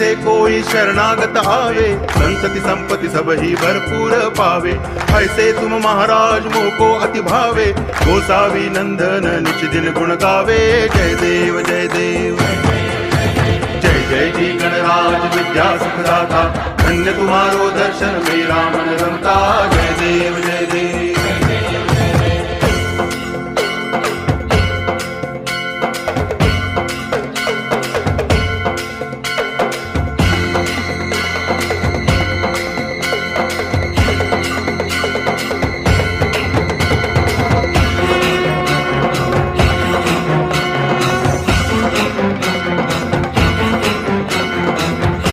ऐसे कोई शरणागत आवे, संतति संपत्ति सब ही भरपूर पावे। ऐसे तुम महाराज मोको अति भावे, गोसावी नंदन निच दिन गुण गावे। जय देव जय देव, जय जय जी गणराज विद्या सुखदाता, धन्य तुम्हारो दर्शन मेरा मन रमता। जय देव जय देव।